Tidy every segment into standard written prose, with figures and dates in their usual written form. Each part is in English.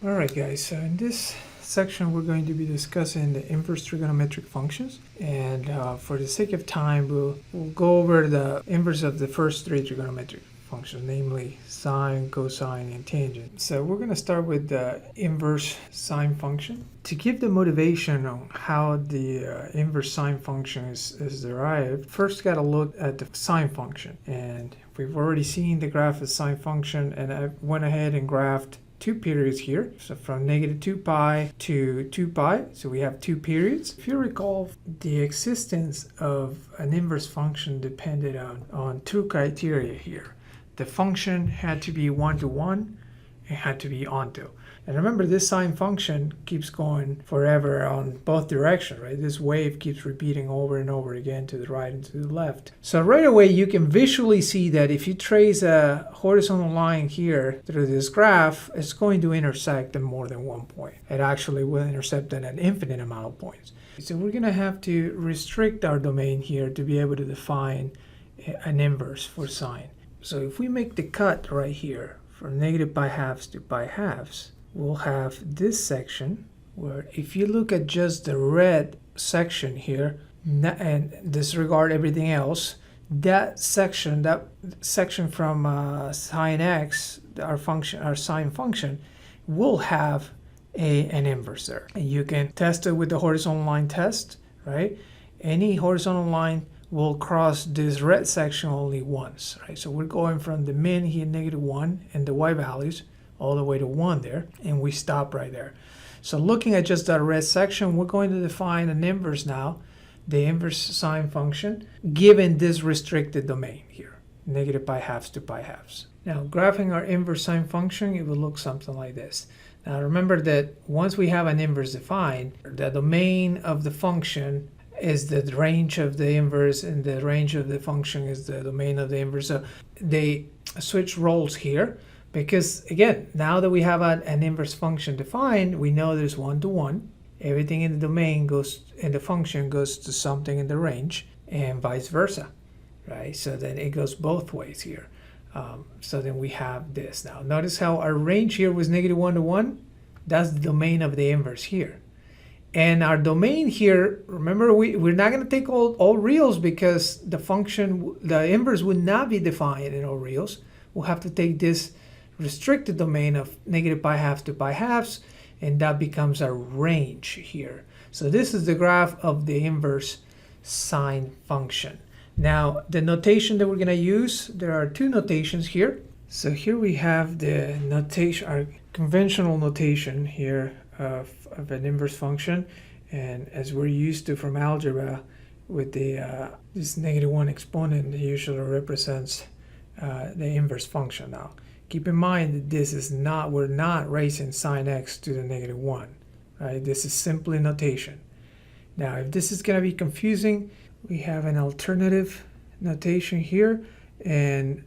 Alright guys, so in this section we're going to be discussing the inverse trigonometric functions, and for the sake of time we'll go over the inverse of the first three trigonometric functions, namely sine, cosine, and tangent. So we're going to start with the inverse sine function. To give the motivation on how the inverse sine function is derived, first got to look at the sine function, and we've already seen the graph of sine function, and I went ahead and graphed two periods here, so from negative 2 pi to 2 pi, so we have two periods. If you recall, the existence of an inverse function depended on two criteria here. The function had to be 1 to 1, it had to be onto. And remember, this sine function keeps going forever on both directions, right? This wave keeps repeating over and over again to the right and to the left. So right away, you can visually see that if you trace a horizontal line here through this graph, it's going to intersect at more than one point. It actually will intersect at an infinite amount of points. So we're going to have to restrict our domain here to be able to define an inverse for sine. So if we make the cut right here from negative pi halves to pi halves, we'll have this section where if you look at just the red section here and disregard everything else, that section from sine x, our sine function, will have an inverse there. And you can test it with the horizontal line test, right? Any horizontal line will cross this red section only once, right? So we're going from the min here, -1, and the y values all the way to 1 there, and we stop right there. So looking at just that red section, we're going to define an inverse now, the inverse sine function, given this restricted domain here, negative pi halves to pi halves. Now, graphing our inverse sine function, it will look something like this. Now remember that once we have an inverse defined, the domain of the function is the range of the inverse, and the range of the function is the domain of the inverse. So they switch roles here, because again, now that we have an inverse function defined, we know there's 1 to 1. Everything in the domain goes, in the function goes to something in the range, and vice versa, right? So then it goes both ways here. So then we have this now. Notice how our range here was -1 to 1. That's the domain of the inverse here. And our domain here, remember, we're not going to take all reals, because the function, the inverse would not be defined in all reals. We'll have to take this restricted domain of negative pi halves to pi halves, and that becomes our range here. So this is the graph of the inverse sine function. Now, the notation that we're going to use, there are two notations here. So here we have the notation, our conventional notation here of an inverse function, and as we're used to from algebra, with the this -1 exponent usually represents the inverse function. Now keep in mind that this is not, we're not raising sine x to the -1, right? This is simply notation. Now if this is going to be confusing, we have an alternative notation here, and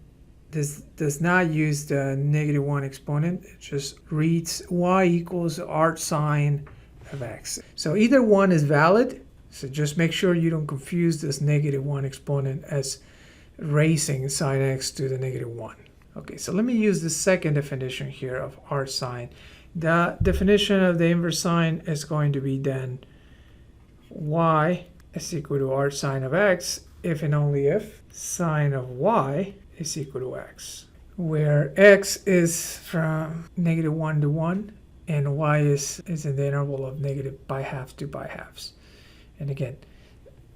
this does not use the -1 exponent. It just reads y equals arc sine of x. So either one is valid, so just make sure you don't confuse this -1 exponent as raising sine x to the -1. Okay, so let me use the second definition here of arc sine. The definition of the inverse sine is going to be then y is equal to arc sine of x if and only if sine of y is equal to x, where x is from -1 to 1 and y is in the interval of negative pi halves to pi halves. And again,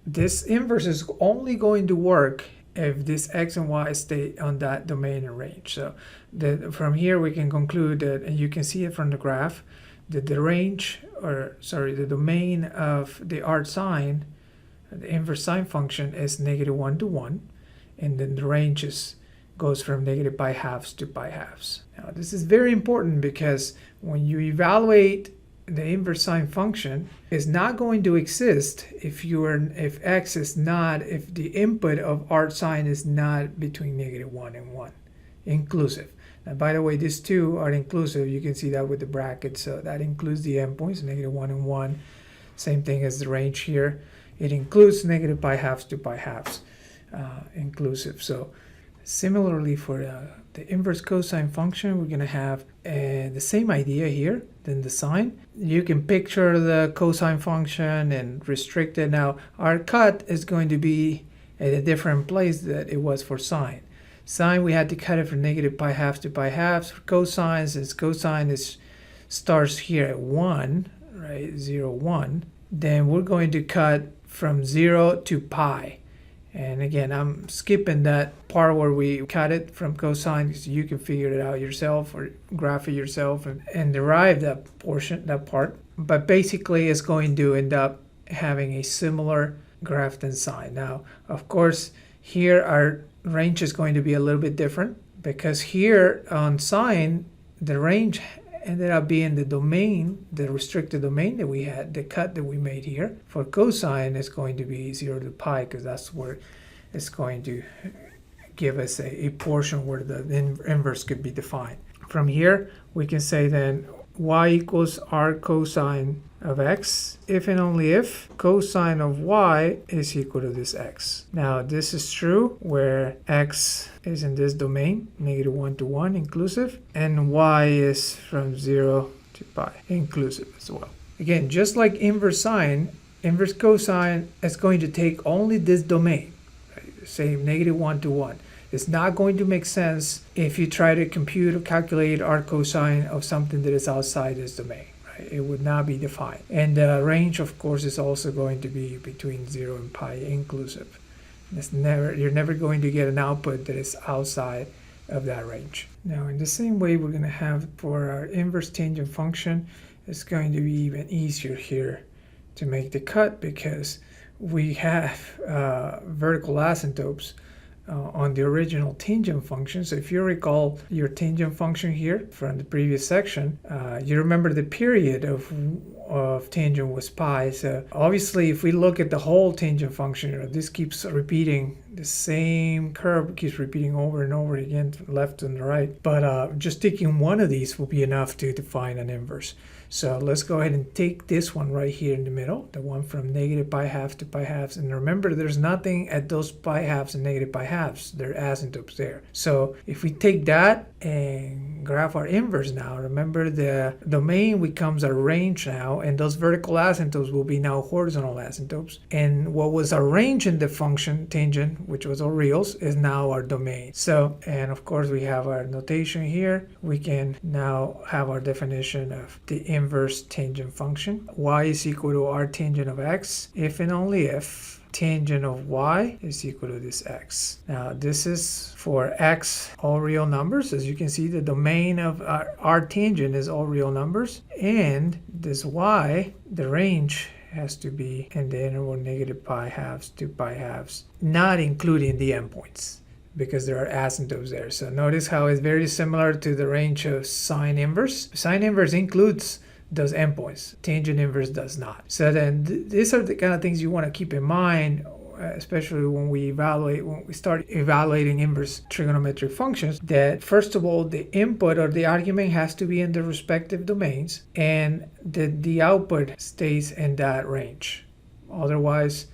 this inverse is only going to work if this x and y stay on that domain and range. So from here we can conclude that, and you can see it from the graph, that the range, or sorry, the domain of the arc sine, the inverse sine function, is -1 to 1, and then the range goes from negative pi halves to pi halves. Now this is very important, because when you evaluate the inverse sine function, is not going to exist if x is not, if the input of arc sine is not between -1 and 1 inclusive. Now by the way, these two are inclusive. You can see that with the brackets, so that includes the endpoints, -1 and 1. Same thing as the range here. It includes negative pi halves to pi halves inclusive. So similarly for the inverse cosine function, we're going to have the same idea here than the sine. You can picture the cosine function and restrict it. Now, our cut is going to be at a different place that it was for sine. Sine, we had to cut it from negative pi halves to pi halves. For cosine, since cosine starts here at 1, right, 0, 1, then we're going to cut from 0 to pi. And again, I'm skipping that part where we cut it from cosine, because you can figure it out yourself or graph it yourself and derive that portion, that part. But basically, it's going to end up having a similar graph than sine. Now, of course, here our range is going to be a little bit different, because here on sine, the range ended up being the domain, the restricted domain that we had, the cut that we made here. For cosine, it's going to be 0 to pi, because that's where it's going to give us a portion where the inverse could be defined. From here, we can say then y equals r cosine of x if and only if cosine of y is equal to this x. Now, this is true where x is in this domain, negative 1 to 1 inclusive, and y is from 0 to pi inclusive as well. Again, just like inverse sine, inverse cosine is going to take only this domain, right? Say negative 1 to 1. It's not going to make sense if you try to compute or calculate r cosine of something that is outside this domain. It would not be defined. And the range, of course, is also going to be between 0 and pi inclusive. You're never going to get an output that is outside of that range. Now, in the same way, we're going to have for our inverse tangent function, it's going to be even easier here to make the cut, because we have vertical asymptotes on the original tangent function. So if you recall your tangent function here from the previous section, you remember the period of tangent was pi. So obviously, if we look at the whole tangent function, this keeps repeating, the same curve keeps repeating over and over again, left and right. But just taking one of these will be enough to define an inverse. So let's go ahead and take this one right here in the middle, the one from negative pi halves to pi halves. And remember, there's nothing at those pi halves and negative pi halves. There are asymptotes there. So if we take that and graph our inverse now, remember the domain becomes our range now, and those vertical asymptotes will be now horizontal asymptotes. And what was our range in the function tangent, which was our reals, is now our domain. So, and of course, we have our notation here. We can now have our definition of the inverse tangent function. Y is equal to r tangent of x if and only if tangent of y is equal to this x. Now, this is for x, all real numbers. As you can see, the domain of our tangent is all real numbers, and this y, the range, has to be in the interval negative pi halves to pi halves, not including the endpoints, because there are asymptotes there. So notice how it's very similar to the range of sine inverse. Sine inverse includes those endpoints. Tangent inverse does not. So then these are the kind of things you want to keep in mind, especially when we start evaluating inverse trigonometric functions, that first of all, the input or the argument has to be in the respective domains, and that the output stays in that range. Otherwise,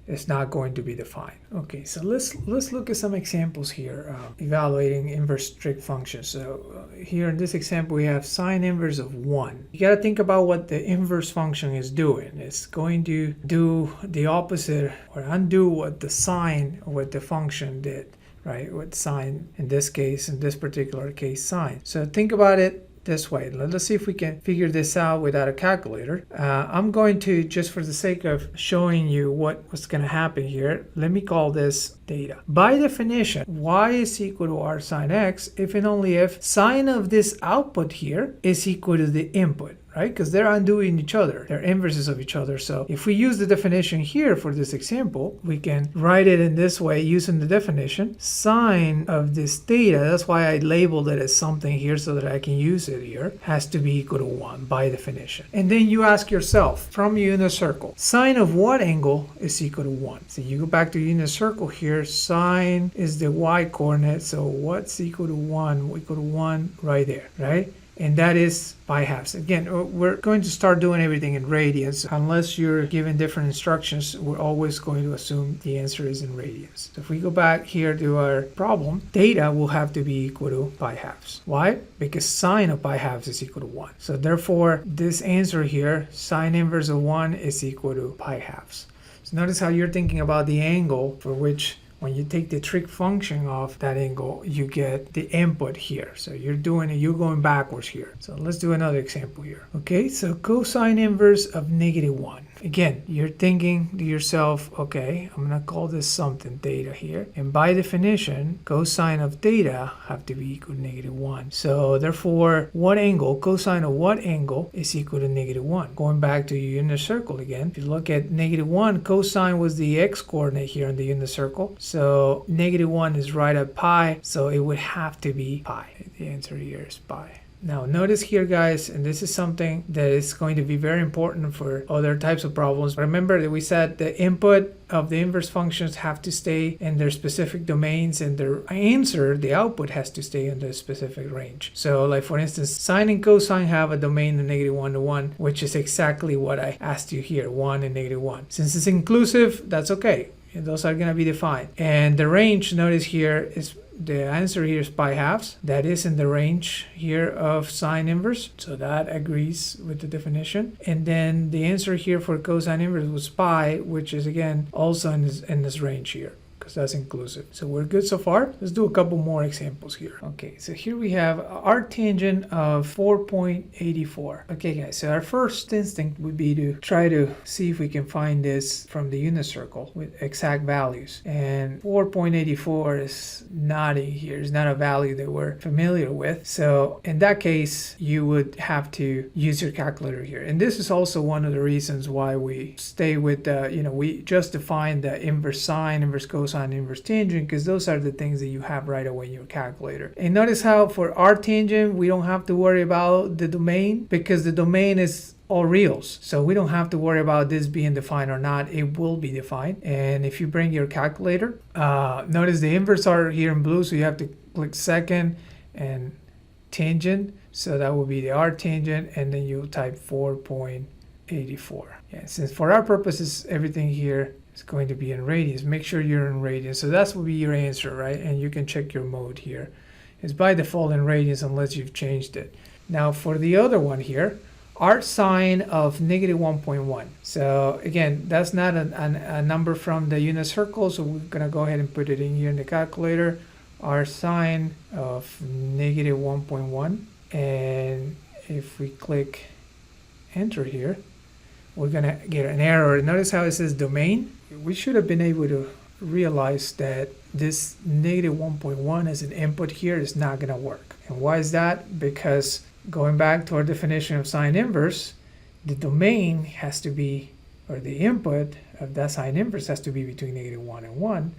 it's not going to be defined. Okay, so let's look at some examples here, evaluating inverse trig functions. So here in this example, we have sine inverse of 1. You got to think about what the inverse function is doing. It's going to do the opposite or undo what the sine or what the function did, right? What sine, in this case, in this particular case, sine. So think about it this way. Let's see if we can figure this out without a calculator. I'm going to, just for the sake of showing you what's going to happen here, let me call this theta. By definition, y is equal to r sine x if and only if sine of this output here is equal to the input, right? Because they're undoing each other. They're inverses of each other. So if we use the definition here for this example, we can write it in this way using the definition. Sine of this theta, that's why I labeled it as something here so that I can use it here, has to be equal to 1 by definition. And then you ask yourself, from unit circle, sine of what angle is equal to 1? So you go back to unit circle here, sine is the y coordinate, so what's equal to 1? Equal to 1 right there, right? and that is pi halves. Again, we're going to start doing everything in radians. Unless you're given different instructions, we're always going to assume the answer is in radians. So if we go back here to our problem, theta will have to be equal to pi halves. Why? Because sine of pi halves is equal to 1. So therefore, this answer here, sine inverse of 1 is equal to pi halves. So notice how you're thinking about the angle for which when you take the trig function of that angle, you get the input here. So you're going backwards here. So let's do another example here. Okay, so cosine inverse of -1. Again, you're thinking to yourself, okay, I'm gonna call this something theta here. And by definition, cosine of theta have to be equal to -1. So therefore, what angle, cosine of what angle is equal to -1? Going back to your unit circle again, if you look at -1, cosine was the x coordinate here in the unit circle. So -1 is right at pi, so it would have to be pi. The answer here is pi. Now notice here guys, and this is something that is going to be very important for other types of problems. Remember that we said the input of the inverse functions have to stay in their specific domains, and their answer, the output, has to stay in the specific range. So like for instance, sine and cosine have a domain of -1 to 1, which is exactly what I asked you here, 1 and -1. Since it's inclusive, that's okay. Those are going to be defined. And the range, notice here, is the answer here is pi halves. That is in the range here of sine inverse. So that agrees with the definition. And then the answer here for cosine inverse was pi, which is again also in this range here, because that's inclusive. So we're good so far. Let's do a couple more examples here. Okay, so here we have arctangent of 4.84. Okay guys, so our first instinct would be to try to see if we can find this from the unit circle with exact values. And 4.84 is not in here. It's not a value that we're familiar with. So in that case, you would have to use your calculator here. And this is also one of the reasons why we stay with we just define the inverse sine, inverse cosine, inverse tangent, because those are the things that you have right away in your calculator. And notice how for arctangent we don't have to worry about the domain, because the domain is all reals. So we don't have to worry about this being defined or not. It will be defined. And if you bring your calculator, notice the inverse are here in blue, so you have to click second and tangent. So that will be the arctangent, and then you type 4.84. Yeah, since for our purposes everything here it's going to be in radians. Make sure you're in radians. So that will be your answer, right? And you can check your mode here. It's by default in radians unless you've changed it. Now for the other one here, arc sine of -1.1. So again, that's not a number from the unit circle, so we're gonna go ahead and put it in here in the calculator. Arc sine of -1.1, and if we click enter here, we're gonna get an error. Notice how it says domain. We should have been able to realize that this -1.1 as an input here is not gonna work. And why is that? Because going back to our definition of sine inverse, the domain has to be, or the input of that sine inverse has to be between -1 and 1,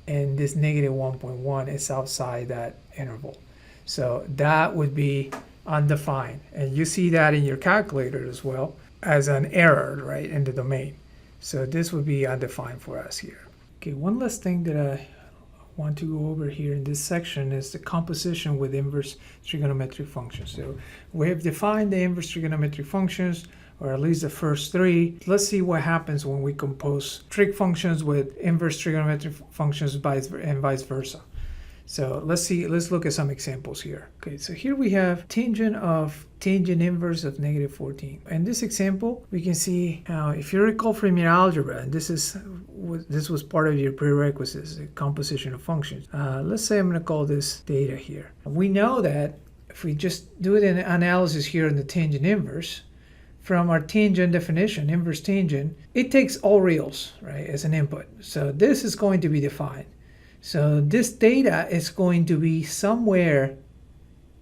and this -1.1 is outside that interval. So that would be undefined, and you see that in your calculator as well as an error, right, in the domain. So this would be undefined for us here. Okay, one last thing that I want to go over here in this section is the composition with inverse trigonometric functions. So we have defined the inverse trigonometric functions, or at least the first three. Let's see what happens when we compose trig functions with inverse trigonometric functions and vice versa. So let's look at some examples here. Okay, so here we have tangent inverse of -14. In this example, we can see how, if you recall from your algebra, and this was part of your prerequisites, the composition of functions. Let's say I'm going to call this theta here. We know that if we just do an analysis here in the tangent inverse, from our tangent definition, inverse tangent, it takes all reals, right, as an input. So this is going to be defined. So this theta is going to be somewhere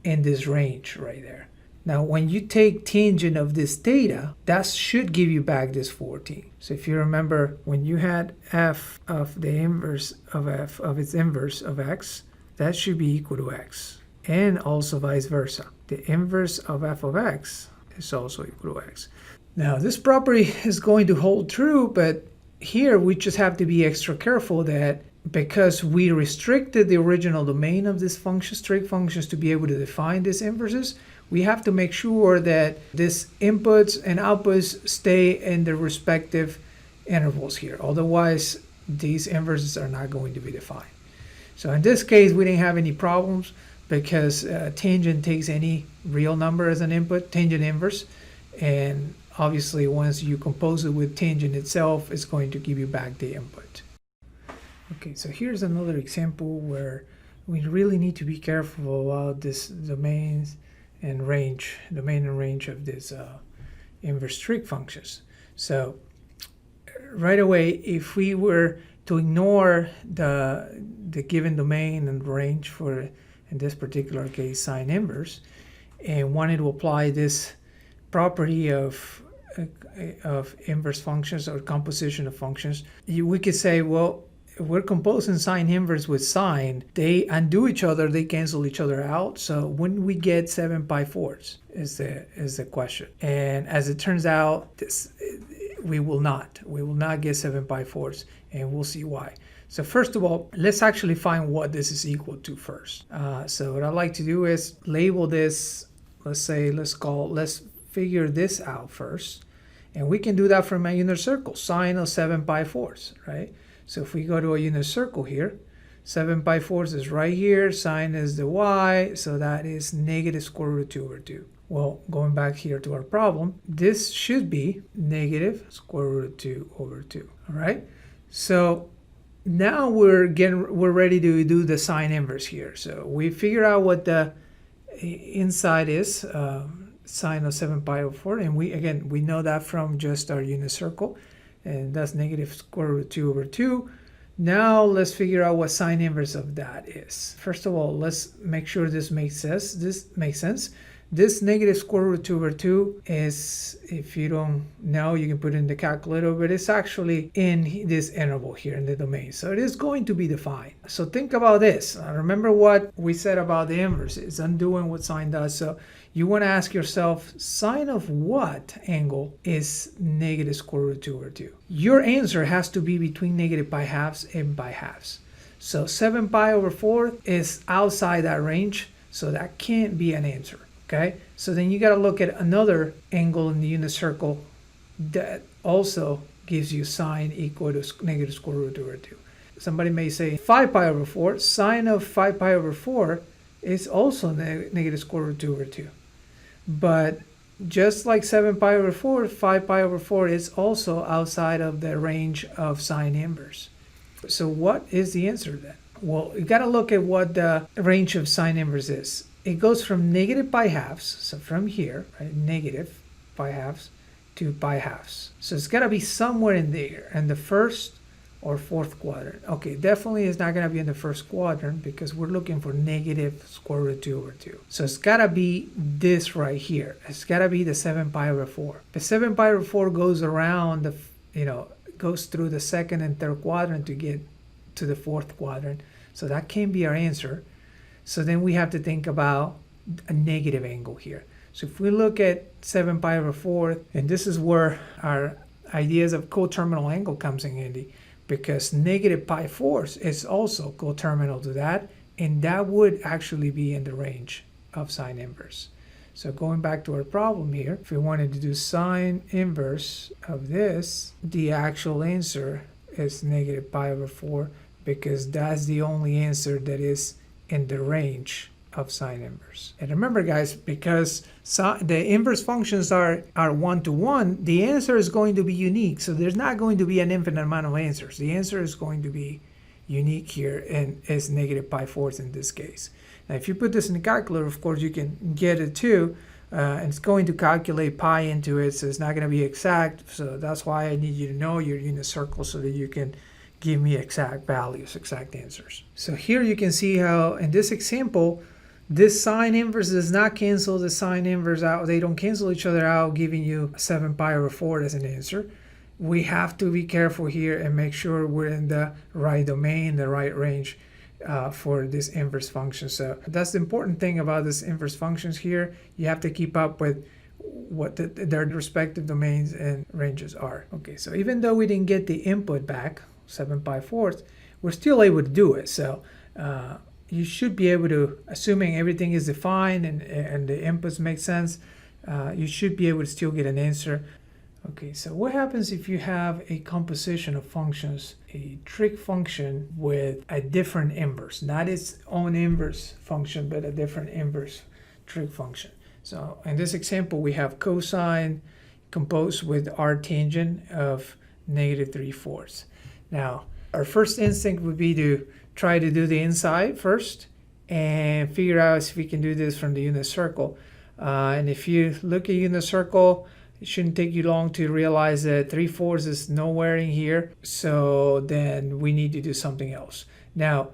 in this range right there. Now, when you take tangent of this theta, that should give you back this 14. So if you remember, when you had f of the inverse of f of its inverse of x, that should be equal to x. And also vice versa. The inverse of f of x is also equal to x. Now, this property is going to hold true, but here we just have to be extra careful that because we restricted the original domain of this function, trig functions, to be able to define these inverses, we have to make sure that this inputs and outputs stay in their respective intervals here. Otherwise, these inverses are not going to be defined. So in this case, we didn't have any problems because tangent takes any real number as an input, tangent inverse. And obviously, once you compose it with tangent itself, it's going to give you back the input. Okay, so here's another example where we really need to be careful about this domain and range of these inverse trig functions. So right away, if we were to ignore the given domain and range for, in this particular case, sine inverse, and wanted to apply this property of inverse functions or composition of functions, we could say, well, if we're composing sine inverse with sine, they undo each other, they cancel each other out. So when we get 7/4 is the question. And as it turns out, we will not get 7/4, and we'll see why. So first of all, let's actually find what this is equal to first. So what I'd like to do is label this, let's figure this out first. And we can do that from a unit circle, sine of 7/4, right? So if we go to a unit circle here, 7/4 is right here, sine is the y, so that is negative square root of 2 over 2. Well, going back here to our problem, this should be negative square root of 2 over 2, all right? So now we're ready to do the sine inverse here. So we figure out what the inside is, sine of 7/4, and we know that from just our unit circle, and that's negative square root of 2 over 2. Now let's figure out what sine inverse of that is. First of all, let's make sure this makes sense. This negative square root of 2 over 2 is, if you don't know, you can put it in the calculator, but it's actually in this interval here in the domain. So it is going to be defined. So think about this. Remember what we said about the inverse. It's undoing what sine does. So you want to ask yourself, sine of what angle is negative square root of 2 over 2? Your answer has to be between negative pi halves and pi halves. So 7/4 is outside that range, so that can't be an answer. Okay, so then you got to look at another angle in the unit circle that also gives you sine equal to negative square root over 2. Somebody may say 5/4, sine of 5/4 is also negative square root 2 over 2. But just like 7/4, 5/4 is also outside of the range of sine inverse. So what is the answer then? Well, you got to look at what the range of sine inverse is. It goes from negative pi halves, so from here, right, negative pi halves to pi halves. So it's got to be somewhere in there, in the first or fourth quadrant. Okay, definitely it's not going to be in the first quadrant because we're looking for negative square root 2 over 2. So it's got to be this right here. It's got to be the 7/4. The 7/4 goes around goes through the second and third quadrant to get to the fourth quadrant. So that can be our answer. So then we have to think about a negative angle here. So if we look at 7/4, and this is where our ideas of coterminal angle comes in handy, because negative pi4 is also coterminal to that, and that would actually be in the range of sine inverse. So going back to our problem here, if we wanted to do sine inverse of this, the actual answer is negative pi/4, because that's the only answer that is in the range of sine inverse. And remember, guys, because the inverse functions are one-to-one, the answer is going to be unique. So there's not going to be an infinite amount of answers. The answer is going to be unique here, and is negative pi/4 in this case. Now, if you put this in the calculator, of course, you can get it too, and it's going to calculate pi into it, so it's not going to be exact. So that's why I need you to know your unit circle so that you can give me exact values, exact answers. So here you can see how in this example, this sine inverse does not cancel the sine inverse out. They don't cancel each other out, giving you 7/4 as an answer. We have to be careful here and make sure we're in the right domain, the right range for this inverse function. So that's the important thing about this inverse functions here. You have to keep up with what their respective domains and ranges are. Okay, so even though we didn't get the input back, 7/4, we're still able to do it. So you should be able to, assuming everything is defined and the inputs make sense, you should be able to still get an answer. Okay, so what happens if you have a composition of functions, a trig function with a different inverse, not its own inverse function, but a different inverse trig function? So in this example, we have cosine composed with arctangent of -3/4. Now, our first instinct would be to try to do the inside first and figure out if we can do this from the unit circle. And if you look at unit circle, it shouldn't take you long to realize that 3/4 is nowhere in here. So then we need to do something else. Now,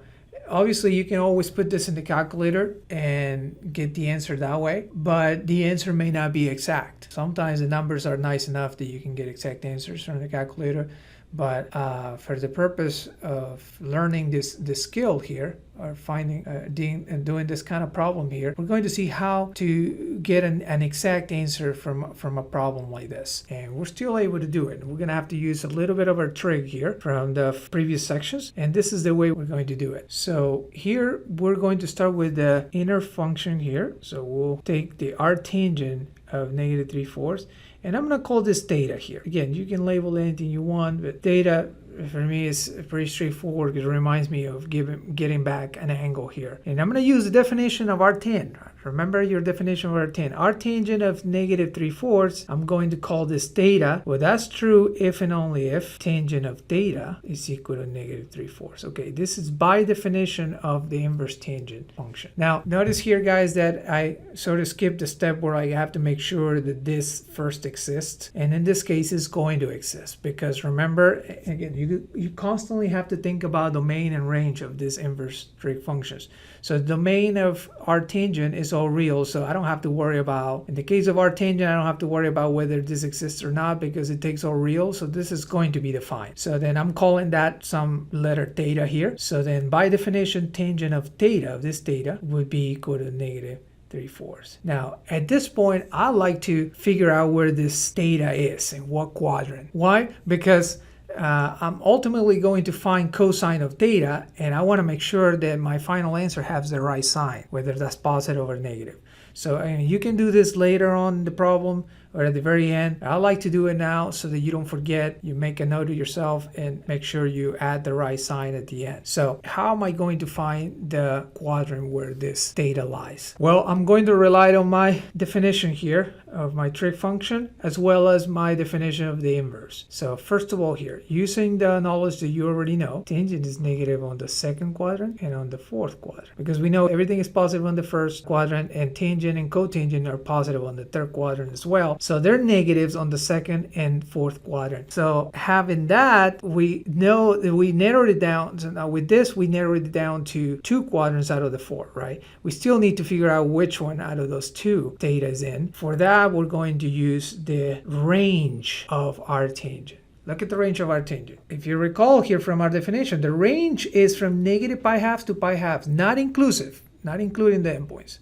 obviously you can always put this in the calculator and get the answer that way, but the answer may not be exact. Sometimes the numbers are nice enough that you can get exact answers from the calculator. But for the purpose of learning this skill here, or finding and doing this kind of problem here, we're going to see how to get an exact answer from a problem like this. And we're still able to do it. We're going to have to use a little bit of our trig here from the previous sections. And this is the way we're going to do it. So here we're going to start with the inner function here. So we'll take the arctangent of -3/4. And I'm going to call this theta here. Again, you can label anything you want, but theta for me is pretty straightforward because it reminds me of getting back an angle here. And I'm going to use the definition of arctan. Remember your definition of arctan. Arctangent of -3/4, I'm going to call this theta. Well, that's true if and only if tangent of theta is equal to -3/4. Okay, this is by definition of the inverse tangent function. Now, notice here, guys, that I sort of skipped the step where I have to make sure that this first exists. And in this case, it's going to exist because remember, again, you constantly have to think about domain and range of these inverse trig functions. So the domain of arctangent is all real, so I don't have to worry about, in the case of arctangent, I don't have to worry about whether this exists or not because it takes all real, so this is going to be defined. So then I'm calling that some letter theta here. So then by definition, tangent of theta, of this theta, would be equal to -3/4. Now, at this point, I like to figure out where this theta is, in what quadrant. Why? Because I'm ultimately going to find cosine of theta, and I want to make sure that my final answer has the right sign, whether that's positive or negative. So you can do this later on in the problem or at the very end. I like to do it now so that you don't forget. You make a note of yourself and make sure you add the right sign at the end. So how am I going to find the quadrant where this theta lies? Well, I'm going to rely on my definition here of my trig function as well as my definition of the inverse. So first of all here, using the knowledge that you already know, tangent is negative on the second quadrant and on the fourth quadrant. Because we know everything is positive on the first quadrant and tangent and cotangent are positive on the third quadrant as well. So they're negatives on the second and fourth quadrant. So having that, we know that we narrowed it down. So now with this, we narrowed it down to 2 quadrants out of the 4, right? We still need to figure out which one out of those 2 theta is in. For that, we're going to use the range of arctangent. Look at the range of arctangent. If you recall here from our definition, the range is from -π/2 to π/2, not inclusive, not including the endpoints.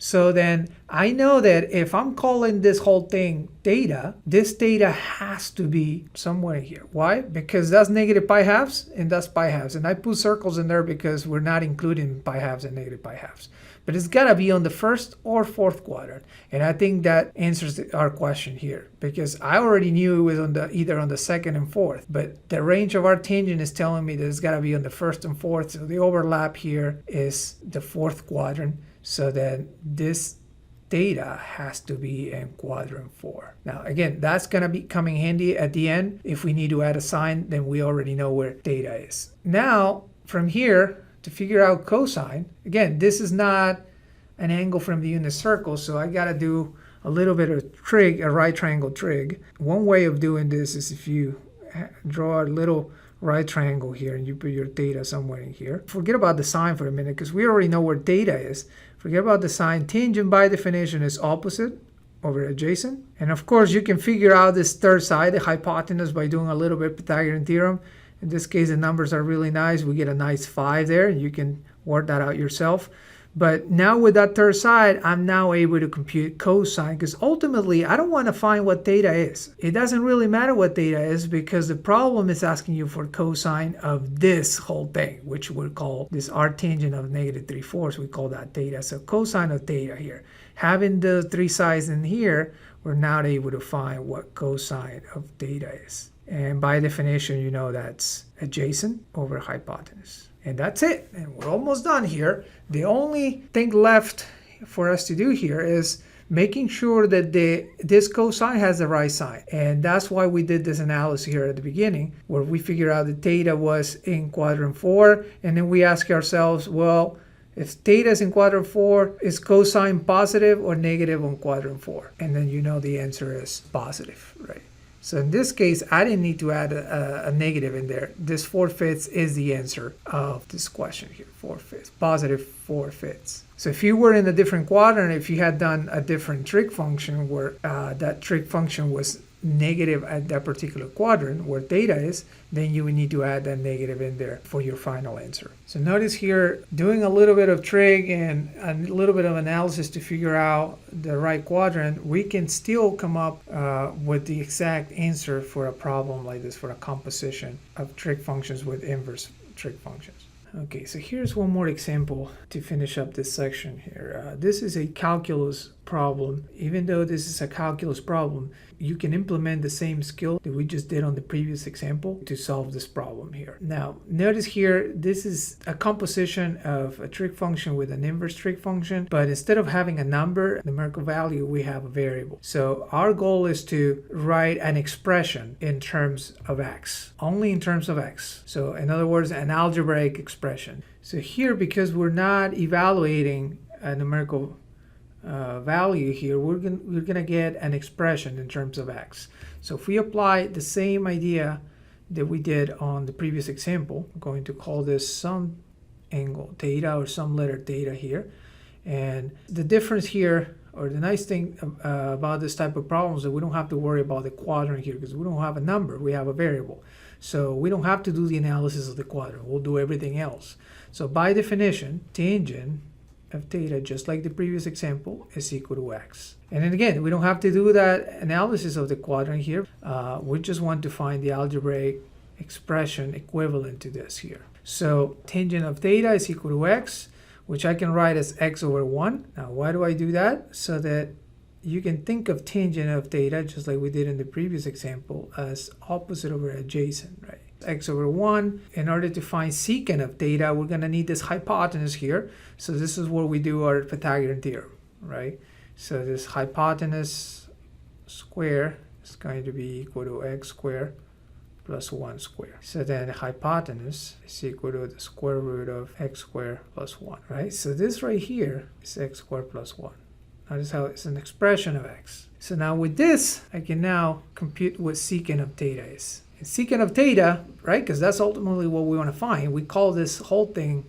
So then I know that if I'm calling this whole thing theta, this theta has to be somewhere here. Why? Because that's -π/2 and that's π/2. And I put circles in there because we're not including π/2 and -π/2. But it's got to be on the first or fourth quadrant. And I think that answers our question here because I already knew it was on either on the second and fourth. But the range of arctangent is telling me that it's got to be on the first and fourth. So the overlap here is the fourth quadrant. So then this theta has to be in quadrant 4. Now, again, that's going to be coming handy at the end. If we need to add a sign, then we already know where theta is. Now, from here, to figure out cosine, again, this is not an angle from the unit circle, so I got to do a little bit of trig, a right triangle trig. One way of doing this is if you draw a little right triangle here and you put your theta somewhere in here. Forget about the sign for a minute because we already know where theta is. Forget about the sign. Tangent by definition is opposite over adjacent. And of course you can figure out this third side, the hypotenuse, by doing a little bit of Pythagorean theorem. In this case the numbers are really nice. We get a nice 5 there and you can work that out yourself. But now with that third side, I'm now able to compute cosine, because ultimately I don't want to find what theta is. It doesn't really matter what theta is, because the problem is asking you for cosine of this whole thing, which we'll call this arctangent of -3/4. We call that theta. So cosine of theta here. Having the three sides in here, we're now able to find what cosine of theta is. And by definition, you know that's adjacent over hypotenuse. And that's it. And we're almost done here. The only thing left for us to do here is making sure that this cosine has the right sign. And that's why we did this analysis here at the beginning, where we figured out that theta was in quadrant 4. And then we ask ourselves, well, if theta is in quadrant 4, is cosine positive or negative on quadrant 4? And then you know the answer is positive, right? So in this case, I didn't need to add a negative in there. This 4/5 is the answer of this question here, 4/5, positive 4/5. So if you were in a different quadrant, if you had done a different trig function where that trig function was negative at that particular quadrant where theta is, then you would need to add that negative in there for your final answer. So notice here, doing a little bit of trig and a little bit of analysis to figure out the right quadrant, we can still come up with the exact answer for a problem like this, for a composition of trig functions with inverse trig functions. Okay, so here's one more example to finish up this section here. This is a calculus problem. Even though this is a calculus problem, you can implement the same skill that we just did on the previous example to solve this problem here. Now, notice here, this is a composition of a trig function with an inverse trig function, but instead of having a number, numerical value, we have a variable. So our goal is to write an expression in terms of x, only in terms of x. So in other words, an algebraic expression. So here, because we're not evaluating a numerical value here, we're gonna get an expression in terms of x. So if we apply the same idea that we did on the previous example, I'm going to call this some angle theta or some letter theta here. And the difference here, or the nice thing about this type of problems, is that we don't have to worry about the quadrant here, because we don't have a number, we have a variable. So we don't have to do the analysis of the quadrant, we'll do everything else. So by definition, tangent of theta, just like the previous example, is equal to x. And then again, we don't have to do that analysis of the quadrant here. We just want to find the algebraic expression equivalent to this here. So tangent of theta is equal to x, which I can write as x over 1. Now, why do I do that? So that you can think of tangent of theta, just like we did in the previous example, as opposite over adjacent, right? X over 1. In order to find secant of theta, we're going to need this hypotenuse here. So this is where we do our Pythagorean theorem, right? So this hypotenuse square is going to be equal to x squared plus 1 squared. So then the hypotenuse is equal to the square root of x squared plus 1, right? So this right here is x squared plus 1. Notice how it's an expression of x. So now with this, I can now compute what secant of theta is. And secant of theta, right, because that's ultimately what we want to find. We call this whole thing,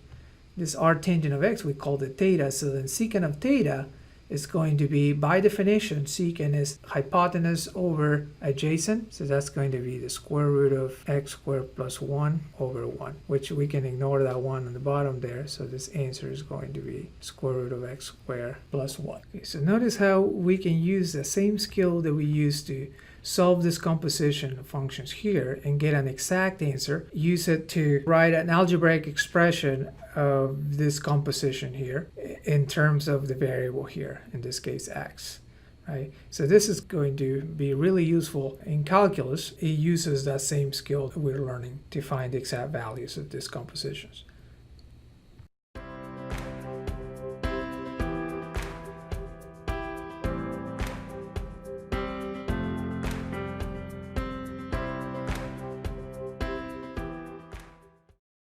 this arctangent of x, we called it theta. So then secant of theta is going to be, by definition, secant is hypotenuse over adjacent. So that's going to be the square root of x squared plus 1 over 1, which we can ignore that 1 on the bottom there. So this answer is going to be square root of x squared plus 1. Okay, so notice how we can use the same skill that we used to solve this composition of functions here and get an exact answer. Use it to write an algebraic expression of this composition here in terms of the variable here, in this case x, right? So this is going to be really useful in calculus. It uses that same skill that we're learning to find the exact values of these compositions.